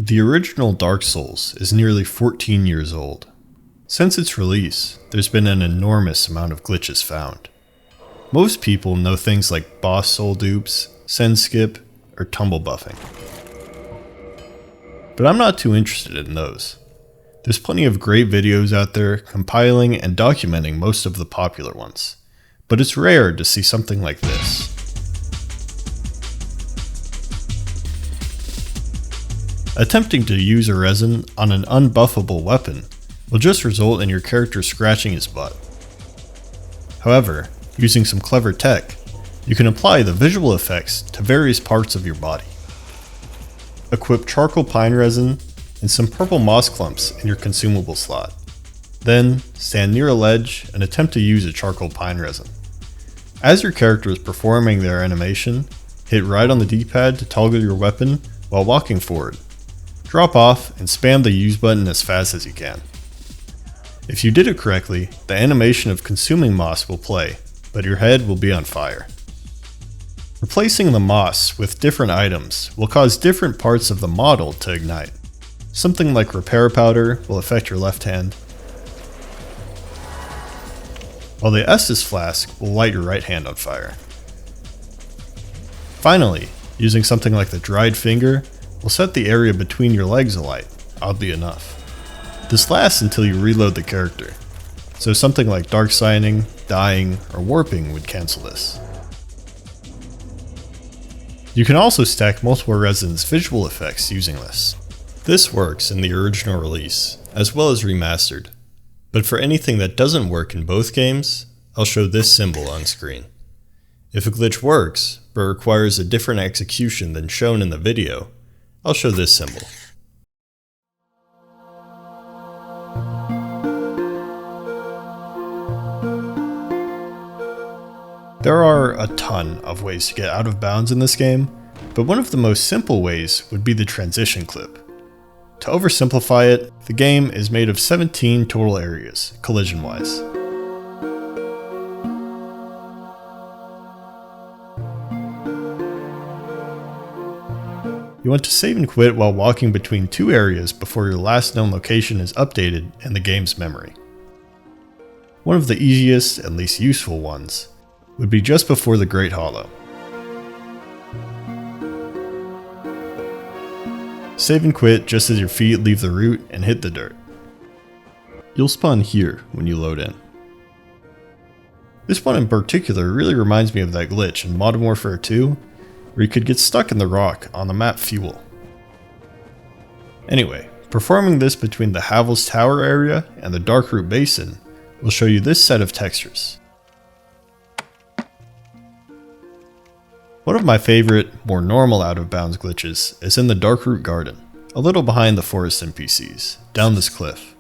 The original Dark Souls is nearly 14 years old. Since its release, there's been an enormous amount of glitches found. Most people know things like boss soul dupes, send skip, or tumble buffing. But I'm not too interested in those. There's plenty of great videos out there compiling and documenting most of the popular ones, but it's rare to see something like this. Attempting to use a resin on an unbuffable weapon will just result in your character scratching his butt. However, using some clever tech, you can apply the visual effects to various parts of your body. Equip charcoal pine resin and some purple moss clumps in your consumable slot. Then, stand near a ledge and attempt to use a charcoal pine resin. As your character is performing their animation, hit right on the D-pad to toggle your weapon while walking forward. Drop off and spam the use button as fast as you can. If you did it correctly, the animation of consuming moss will play, but your head will be on fire. Replacing the moss with different items will cause different parts of the model to ignite. Something like repair powder will affect your left hand, while the Estus flask will light your right hand on fire. Finally, using something like the dried finger will set the area between your legs alight, oddly enough. This lasts until you reload the character, so something like dark signing, dying, or warping would cancel this. You can also stack multiple resins visual effects using this. This works in the original release, as well as remastered, but for anything that doesn't work in both games, I'll show this symbol on screen. If a glitch works, but requires a different execution than shown in the video, I'll show this symbol. There are a ton of ways to get out of bounds in this game, but one of the most simple ways would be the transition clip. To oversimplify it, the game is made of 17 total areas, collision-wise. You want to save and quit while walking between two areas before your last known location is updated in the game's memory. One of the easiest and least useful ones would be just before the Great Hollow. Save and quit just as your feet leave the root and hit the dirt. You'll spawn here when you load in. This one in particular really reminds me of that glitch in Modern Warfare 2, where you could get stuck in the rock on the map Fuel. Anyway, performing this between the Havel's Tower area and the Darkroot Basin will show you this set of textures. One of my favorite, more normal out of bounds glitches is in the Darkroot Garden, a little behind the forest NPCs, down this cliff.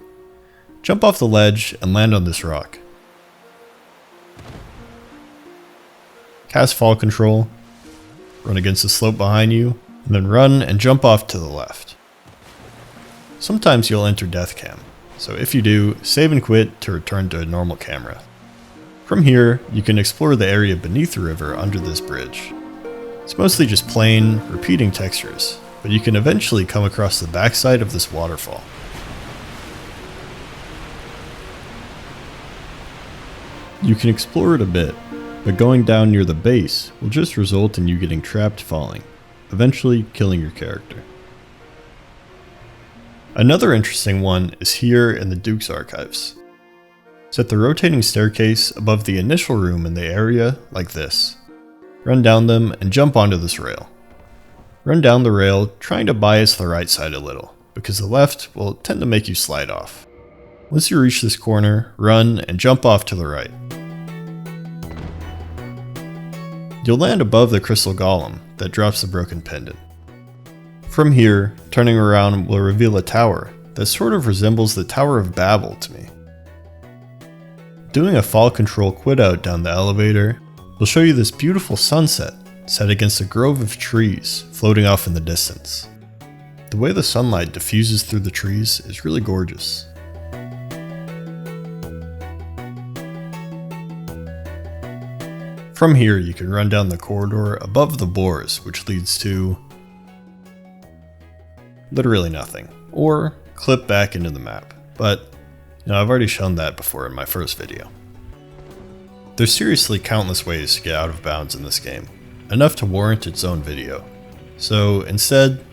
Jump off the ledge and land on this rock. Cast fall control, run against the slope behind you, and then run and jump off to the left. Sometimes you'll enter death cam, so if you do, save and quit to return to a normal camera. From here, you can explore the area beneath the river under this bridge. It's mostly just plain, repeating textures, but you can eventually come across the backside of this waterfall. You can explore it a bit, but going down near the base will just result in you getting trapped falling, eventually killing your character. Another interesting one is here in the Duke's Archives. Set the rotating staircase above the initial room in the area like this. Run down them and jump onto this rail. Run down the rail trying to bias the right side a little, because the left will tend to make you slide off. Once you reach this corner, run and jump off to the right. You'll land above the crystal golem that drops the broken pendant. From here, turning around will reveal a tower that sort of resembles the Tower of Babel to me. Doing a fall control quit out down the elevator will show you this beautiful sunset set against a grove of trees floating off in the distance. The way the sunlight diffuses through the trees is really gorgeous. From here, you can run down the corridor above the boars, which leads to literally nothing, or clip back into the map, but I've already shown that before in my first video. There's seriously countless ways to get out of bounds in this game, enough to warrant its own video, so instead,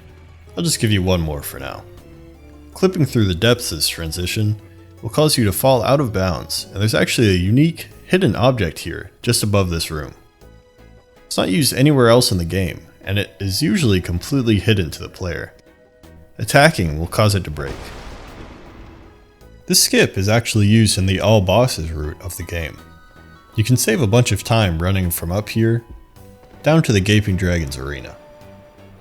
I'll just give you one more for now. Clipping through the depths of this transition will cause you to fall out of bounds, and there's actually a unique hidden object here just above this room. It's not used anywhere else in the game, and it is usually completely hidden to the player. Attacking will cause it to break. This skip is actually used in the all bosses route of the game. You can save a bunch of time running from up here down to the Gaping Dragon's arena.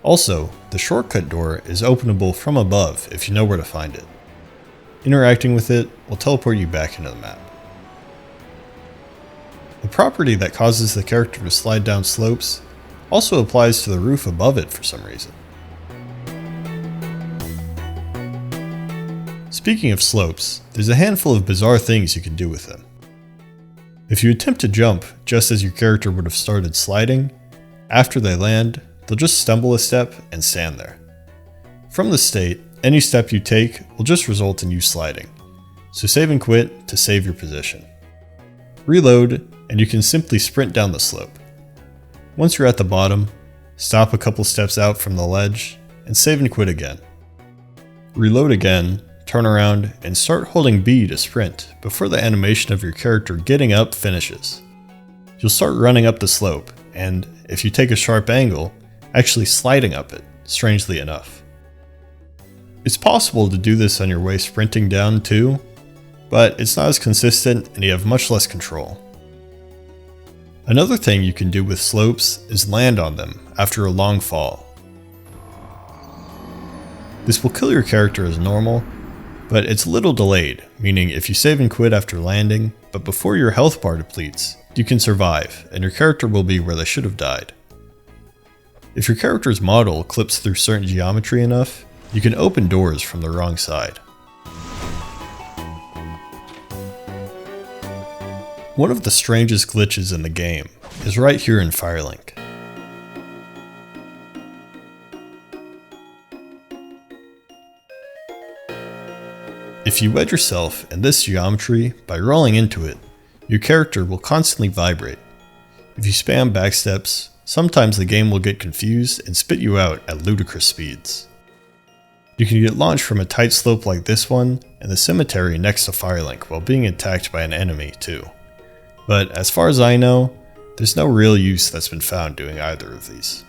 Also, the shortcut door is openable from above if you know where to find it. Interacting with it will teleport you back into the map. The property that causes the character to slide down slopes also applies to the roof above it for some reason. Speaking of slopes, there's a handful of bizarre things you can do with them. If you attempt to jump just as your character would have started sliding, after they land, they'll just stumble a step and stand there. From this state, any step you take will just result in you sliding, so save and quit to save your position. Reload, and you can simply sprint down the slope. Once you're at the bottom, stop a couple steps out from the ledge, and save and quit again. Reload again, turn around, and start holding B to sprint before the animation of your character getting up finishes. You'll start running up the slope, and if you take a sharp angle, actually sliding up it, strangely enough. It's possible to do this on your way sprinting down too, but it's not as consistent and you have much less control. Another thing you can do with slopes is land on them after a long fall. This will kill your character as normal, but it's a little delayed, meaning if you save and quit after landing, but before your health bar depletes, you can survive and your character will be where they should have died. If your character's model clips through certain geometry enough, you can open doors from the wrong side. One of the strangest glitches in the game is right here in Firelink. If you wedge yourself in this geometry by rolling into it, your character will constantly vibrate. If you spam backsteps, sometimes the game will get confused and spit you out at ludicrous speeds. You can get launched from a tight slope like this one and the cemetery next to Firelink while being attacked by an enemy too. But as far as I know, there's no real use that's been found doing either of these.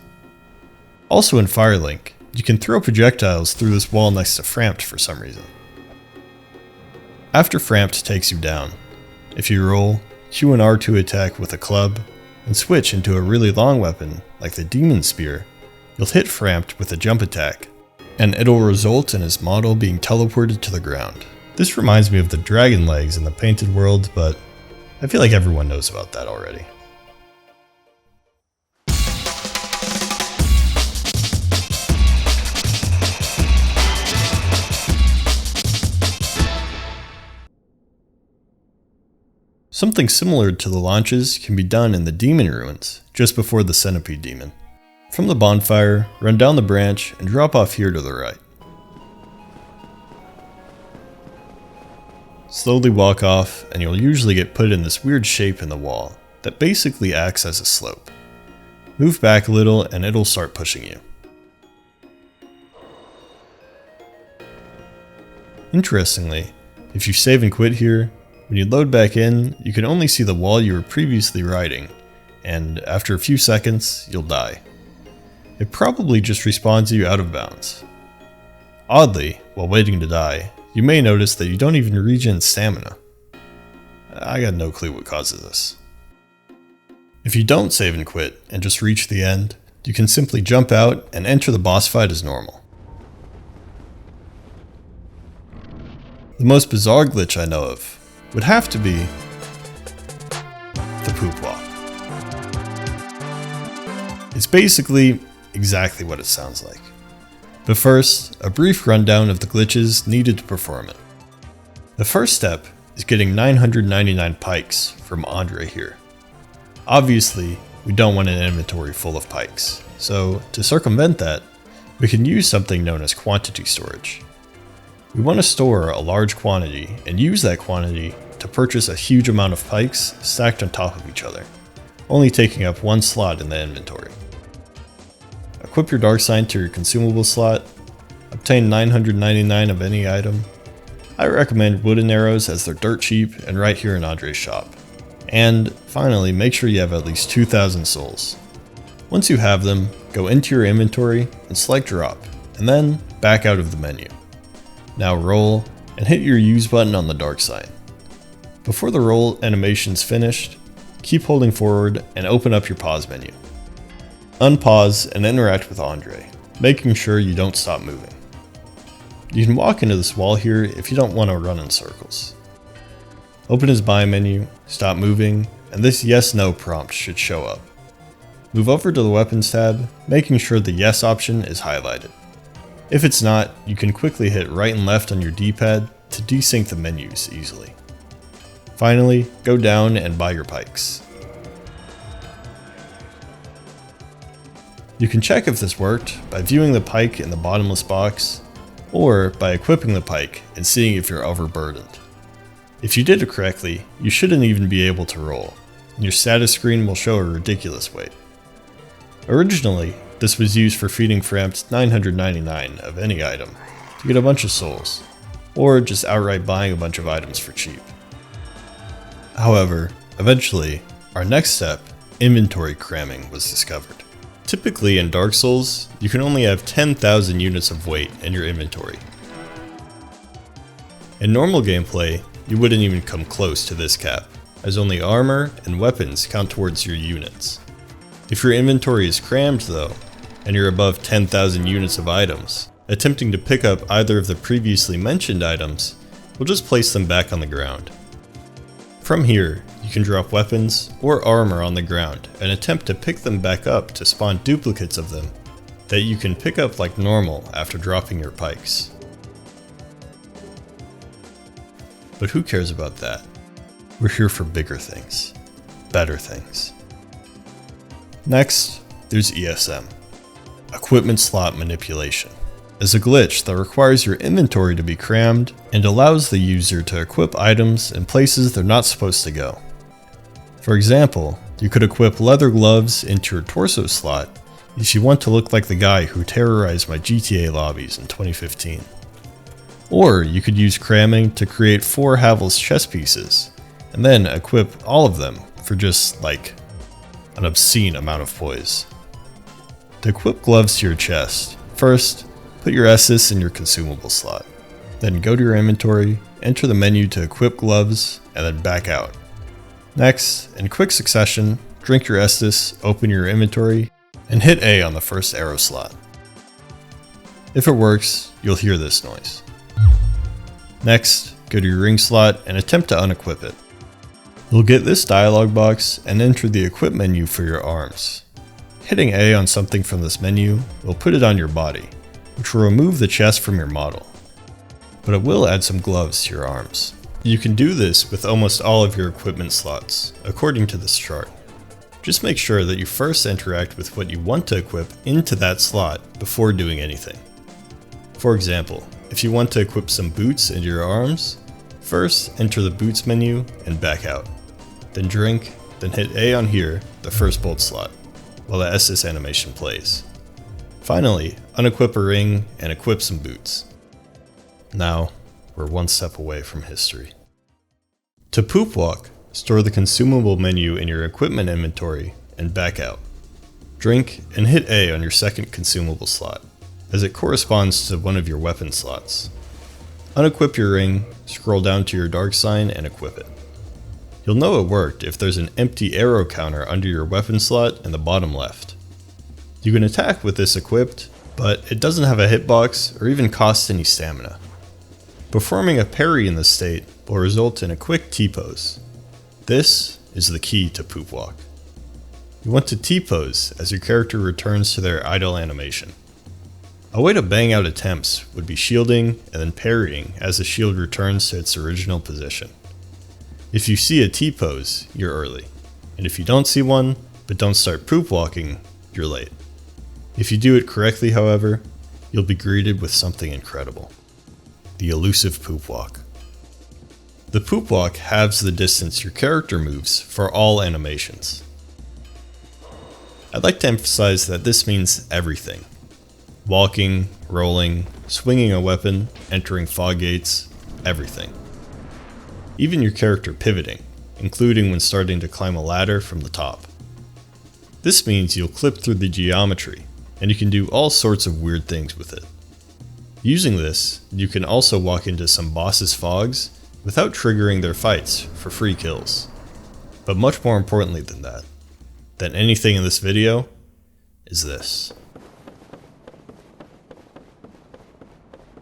Also in Firelink, you can throw projectiles through this wall next to Framped for some reason. After Framped takes you down, if you roll Q and R to attack with a club, and switch into a really long weapon like the Demon Spear, you'll hit Framped with a jump attack, and it'll result in his model being teleported to the ground. This reminds me of the dragon legs in the Painted World, but I feel like everyone knows about that already. Something similar to the launches can be done in the Demon Ruins, just before the Centipede Demon. From the bonfire, run down the branch and drop off here to the right. Slowly walk off and you'll usually get put in this weird shape in the wall that basically acts as a slope. Move back a little and it'll start pushing you. Interestingly, if you save and quit here, when you load back in, you can only see the wall you were previously riding, and after a few seconds, you'll die. It probably just respawns you out of bounds. Oddly, while waiting to die, you may notice that you don't even regen stamina. I got no clue what causes this. If you don't save and quit and just reach the end, you can simply jump out and enter the boss fight as normal. The most bizarre glitch I know of would have to be the poop walk. It's basically exactly what it sounds like. But first, a brief rundown of the glitches needed to perform it. The first step is getting 999 pikes from Andre here. Obviously, we don't want an inventory full of pikes, so to circumvent that, We can use something known as quantity storage. We want to store a large quantity and use that quantity to purchase a huge amount of pikes stacked on top of each other, only taking up one slot in the inventory. Equip your dark sign to your consumable slot, obtain 999 of any item. I recommend wooden arrows as they're dirt cheap and right here in Andre's shop. And finally, make sure you have at least 2,000 souls. Once you have them, go into your inventory and select drop, and then back out of the menu. Now roll and hit your use button on the dark sign. Before the roll animation's finished, keep holding forward and open up your pause menu. Unpause and interact with Andre, making sure you don't stop moving. You can walk into this wall here if you don't want to run in circles. Open his buy menu, stop moving, and this yes/no prompt should show up. Move over to the weapons tab, making sure the yes option is highlighted. If it's not, you can quickly hit right and left on your D-pad to desync the menus easily. Finally, go down and buy your pikes. You can check if this worked by viewing the pike in the bottomless box, or by equipping the pike and seeing if you're overburdened. If you did it correctly, you shouldn't even be able to roll, and your status screen will show a ridiculous weight. Originally, this was used for feeding Frampt 999 of any item to get a bunch of souls, or just outright buying a bunch of items for cheap. However, eventually, our next step, inventory cramming, was discovered. Typically in Dark Souls, you can only have 10,000 units of weight in your inventory. In normal gameplay, you wouldn't even come close to this cap, as only armor and weapons count towards your units. If your inventory is crammed though, and you're above 10,000 units of items, attempting to pick up either of the previously mentioned items will just place them back on the ground. From here, you can drop weapons or armor on the ground and attempt to pick them back up to spawn duplicates of them that you can pick up like normal after dropping your pikes. But who cares about that? We're here for bigger things, better things. Next, there's ESM, Equipment Slot Manipulation, is a glitch that requires your inventory to be crammed and allows the user to equip items in places they're not supposed to go. For example, you could equip leather gloves into your torso slot if you want to look like the guy who terrorized my GTA lobbies in 2015. Or you could use cramming to create 4 Havel's chest pieces, and then equip all of them for just, like, an obscene amount of poise. To equip gloves to your chest, first, put your Estus in your consumable slot. Then go to your inventory, enter the menu to equip gloves, and then back out. Next, in quick succession, drink your Estus, open your inventory, and hit A on the first arrow slot. If it works, you'll hear this noise. Next, go to your ring slot and attempt to unequip it. You'll get this dialog box and enter the equip menu for your arms. Hitting A on something from this menu will put it on your body, which will remove the chest from your model, but it will add some gloves to your arms. You can do this with almost all of your equipment slots, according to this chart. Just make sure that you first interact with what you want to equip into that slot before doing anything. For example, if you want to equip some boots into your arms, first enter the boots menu and back out. Then drink, then hit A on here, the first bolt slot, while the Estus animation plays. Finally, unequip a ring and equip some boots. Now, we're one step away from history. To poop walk, store the consumable menu in your equipment inventory and back out. Drink and hit A on your second consumable slot, as it corresponds to one of your weapon slots. Unequip your ring, scroll down to your dark sign and equip it. You'll know it worked if there's an empty arrow counter under your weapon slot in the bottom left. You can attack with this equipped, but it doesn't have a hitbox or even cost any stamina. Performing a parry in this state will result in a quick T-pose. This is the key to poop walk. You want to T-pose as your character returns to their idle animation. A way to bang out attempts would be shielding and then parrying as the shield returns to its original position. If you see a T-pose, you're early, and if you don't see one, but don't start poop walking, you're late. If you do it correctly, however, you'll be greeted with something incredible. The elusive poop walk. The poop walk halves the distance your character moves for all animations. I'd like to emphasize that this means everything. Walking, rolling, swinging a weapon, entering fog gates, everything. Even your character pivoting, including when starting to climb a ladder from the top. This means you'll clip through the geometry, and you can do all sorts of weird things with it. Using this, you can also walk into some bosses' fogs without triggering their fights for free kills. But much more importantly than anything in this video, is this.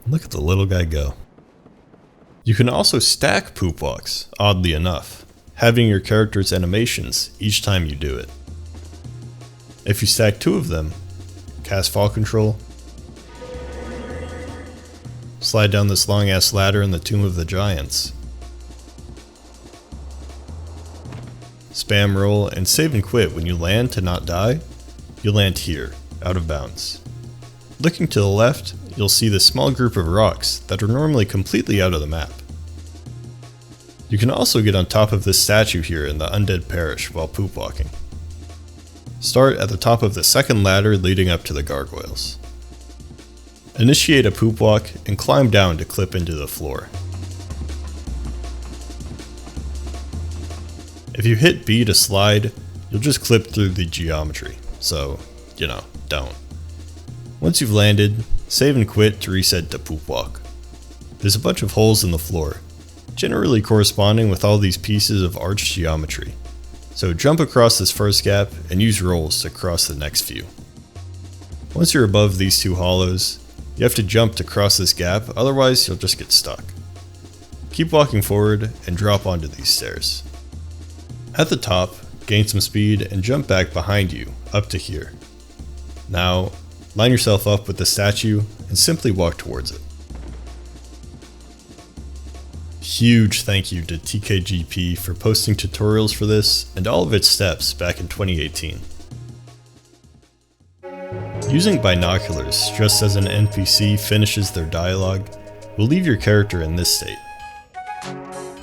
Look at the little guy go. You can also stack poop walks, oddly enough, having your character's animations each time you do it. If you stack 2 of them, cast fall control, slide down this long ass ladder in the Tomb of the Giants, spam roll and save and quit when you land to not die, you land here, out of bounds. Looking to the left, you'll see this small group of rocks that are normally completely out of the map. You can also get on top of this statue here in the Undead Parish while poop walking. Start at the top of the second ladder leading up to the gargoyles. Initiate a poop walk and climb down to clip into the floor. If you hit B to slide, you'll just clip through the geometry, so, don't. Once you've landed, save and quit to reset to poop walk. There's a bunch of holes in the floor, generally corresponding with all these pieces of arched geometry. So jump across this first gap and use rolls to cross the next few. Once you're above these 2 hollows, you have to jump to cross this gap, otherwise you'll just get stuck. Keep walking forward and drop onto these stairs. At the top, gain some speed and jump back behind you, up to here. Now, line yourself up with the statue and simply walk towards it. Huge thank you to TKGP for posting tutorials for this and all of its steps back in 2018. Using binoculars just as an NPC finishes their dialogue will leave your character in this state.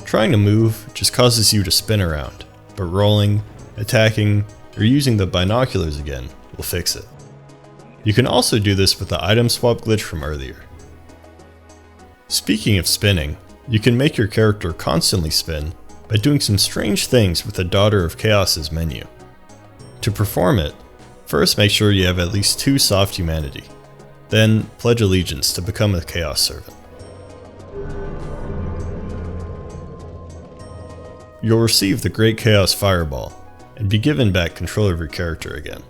Trying to move just causes you to spin around, but rolling, attacking, or using the binoculars again will fix it. You can also do this with the item swap glitch from earlier. Speaking of spinning, you can make your character constantly spin by doing some strange things with the Daughter of Chaos's menu. To perform it, first make sure you have at least 2 soft humanity, then pledge allegiance to become a Chaos Servant. You'll receive the Great Chaos Fireball and be given back control of your character again.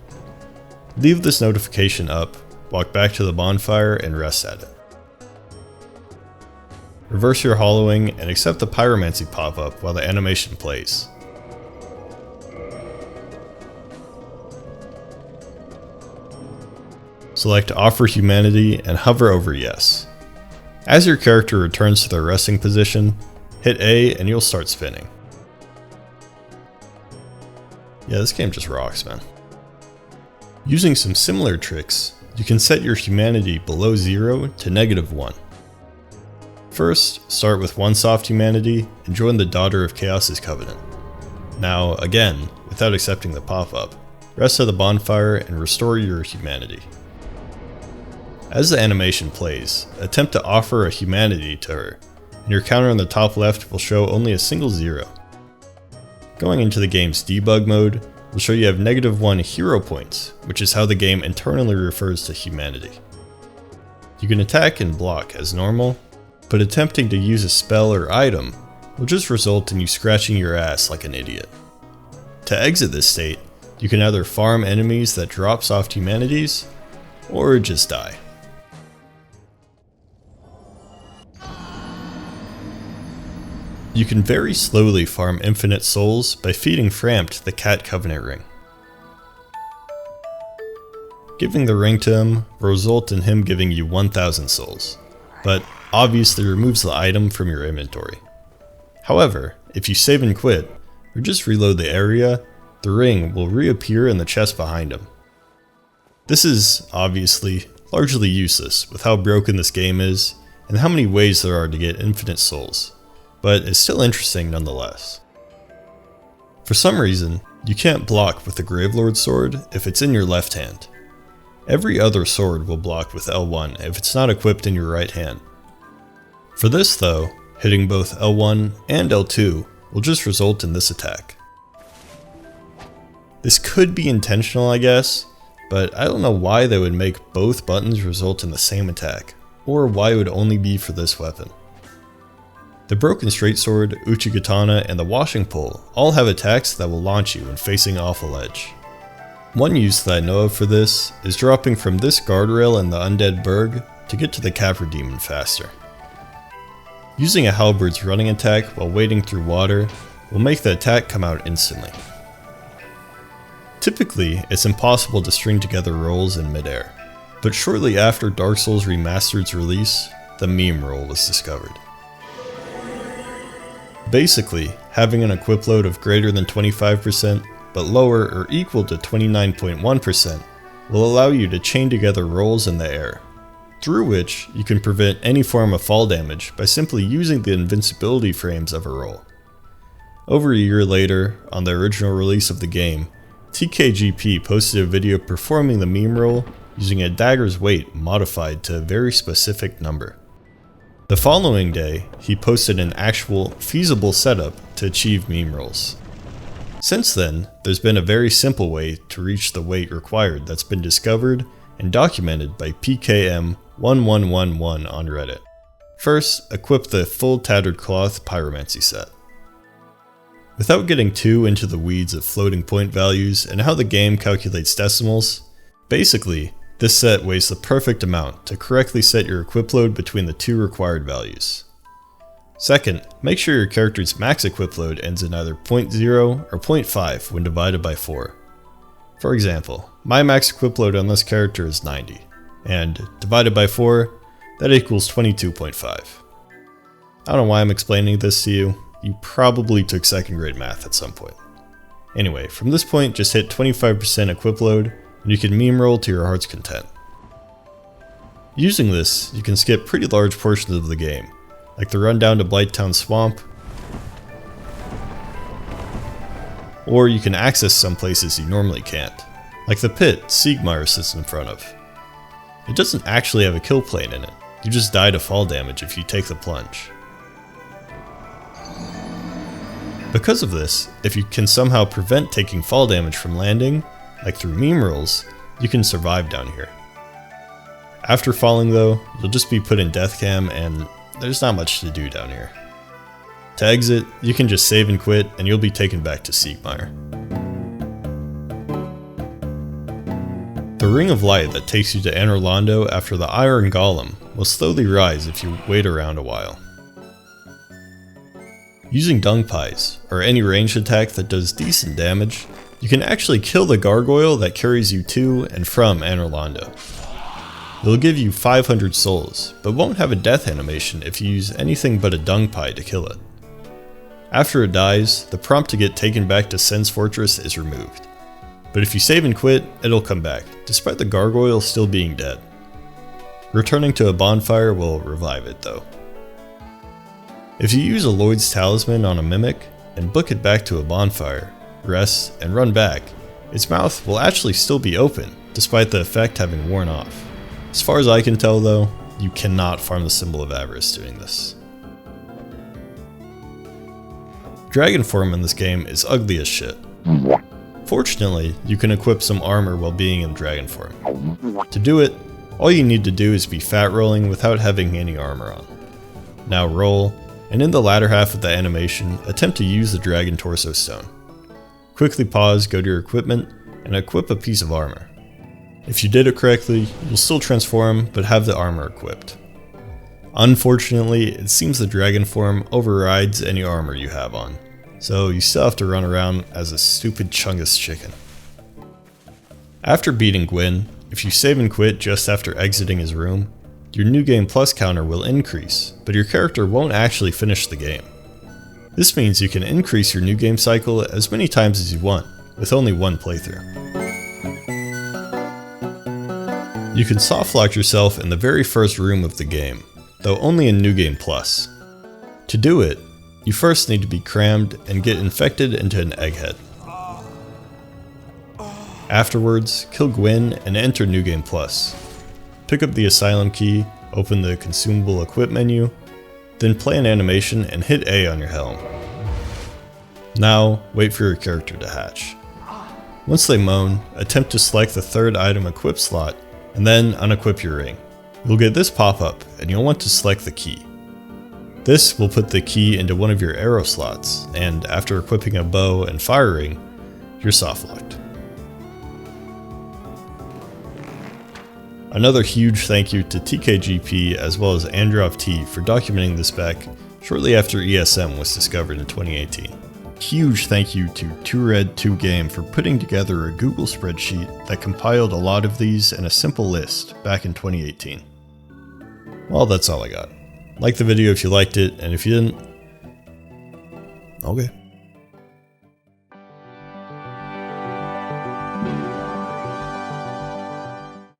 Leave this notification up, walk back to the bonfire and rest at it. Reverse your hollowing and accept the pyromancy pop-up while the animation plays. Select Offer Humanity and hover over Yes. As your character returns to their resting position, hit A and you'll start spinning. Yeah, this game just rocks, man. Using some similar tricks, you can set your humanity below 0 to -1. First, start with 1 soft humanity and join the Daughter of Chaos's Covenant. Now, again, without accepting the pop-up, rest at the bonfire and restore your humanity. As the animation plays, attempt to offer a humanity to her, and your counter on the top left will show only a single 0. Going into the game's debug mode will show you have -1 hero points, which is how the game internally refers to humanity. You can attack and block as normal, but attempting to use a spell or item will just result in you scratching your ass like an idiot. To exit this state, you can either farm enemies that drop soft humanities, or just die. You can very slowly farm infinite souls by feeding Frampt the Cat Covenant ring. Giving the ring to him will result in him giving you 1000 souls, but obviously removes the item from your inventory. However, if you save and quit, or just reload the area, the ring will reappear in the chest behind him. This is, obviously, largely useless with how broken this game is and how many ways there are to get infinite souls, but it's still interesting nonetheless. For some reason, you can't block with the Gravelord's sword if it's in your left hand. Every other sword will block with L1 if it's not equipped in your right hand. For this though, hitting both L1 and L2 will just result in this attack. This could be intentional, I guess, but I don't know why they would make both buttons result in the same attack, or why it would only be for this weapon. The Broken Straight Sword, Uchigatana, and the Washing Pole all have attacks that will launch you when facing off a ledge. One use that I know of for this is dropping from this guardrail in the Undead Burg to get to the Capra Demon faster. Using a Halberd's running attack while wading through water will make the attack come out instantly. Typically, it's impossible to string together rolls in midair, but shortly after Dark Souls Remastered's release, the meme roll was discovered. Basically, having an equip load of greater than 25%, but lower or equal to 29.1%, will allow you to chain together rolls in the air, through which you can prevent any form of fall damage by simply using the invincibility frames of a roll. Over a year later, on the original release of the game, TKGP posted a video performing the meme roll using a dagger's weight modified to a very specific number. The following day, he posted an actual, feasible setup to achieve meme rolls. Since then, there's been a very simple way to reach the weight required that's been discovered and documented by PKM1111 on Reddit. First, equip the full Tattered Cloth Pyromancy set. Without getting too into the weeds of floating point values and how the game calculates decimals, basically, this set weighs the perfect amount to correctly set your equip load between the two required values. Second, make sure your character's max equip load ends in either 0.0 or 0.5 when divided by 4. For example, my max equip load on this character is 90, and divided by 4, that equals 22.5. I don't know why I'm explaining this to you. You probably took second grade math at some point. Anyway, from this point just hit 25% equip load and you can meme roll to your heart's content. Using this, you can skip pretty large portions of the game, like the run down to Blighttown Swamp, or you can access some places you normally can't, like the pit Siegmeyer sits in front of. It doesn't actually have a kill plane in it, you just die to fall damage if you take the plunge. Because of this, if you can somehow prevent taking fall damage from landing, like through meme rolls, you can survive down here. After falling though, you'll just be put in death cam and there's not much to do down here. To exit, you can just save and quit and you'll be taken back to Siegmeyer. The ring of light that takes you to Anor Londo after the Iron Golem will slowly rise if you wait around a while. Using dung pies, or any ranged attack that does decent damage, you can actually kill the gargoyle that carries you to and from Anor Londo. It'll give you 500 souls, but won't have a death animation if you use anything but a dung pie to kill it. After it dies, the prompt to get taken back to Sen's Fortress is removed. But if you save and quit, it'll come back, despite the gargoyle still being dead. Returning to a bonfire will revive it though. If you use a Lloyd's Talisman on a mimic, and book it back to a bonfire, rest, and run back, its mouth will actually still be open, despite the effect having worn off. As far as I can tell though, you cannot farm the Symbol of Avarice doing this. Dragon form in this game is ugly as shit. Fortunately, you can equip some armor while being in dragon form. To do it, all you need to do is be fat rolling without having any armor on. Now roll, and in the latter half of the animation, attempt to use the Dragon Torso Stone. Quickly pause, go to your equipment, and equip a piece of armor. If you did it correctly, you'll still transform, but have the armor equipped. Unfortunately, it seems the dragon form overrides any armor you have on, so you still have to run around as a stupid Chungus chicken. After beating Gwyn, if you save and quit just after exiting his room, your New Game Plus counter will increase, but your character won't actually finish the game. This means you can increase your New Game cycle as many times as you want, with only one playthrough. You can softlock yourself in the very first room of the game, though only in New Game Plus. To do it, you first need to be crammed and get infected into an egghead. Afterwards, kill Gwyn and enter New Game Plus. Pick up the Asylum key, open the consumable equip menu, then play an animation and hit A on your helm. Now, wait for your character to hatch. Once they moan, attempt to select the third item equip slot, and then unequip your ring. You'll get this pop-up, and you'll want to select the key. This will put the key into one of your arrow slots, and after equipping a bow and fire ring, you're softlocked. Another huge thank you to TKGP as well as AndroffT for documenting this spec shortly after ESM was discovered in 2018. Huge thank you to 2Red2Game for putting together a Google spreadsheet that compiled a lot of these in a simple list back in 2018. Well, that's all I got. Like the video if you liked it, and if you didn't, okay.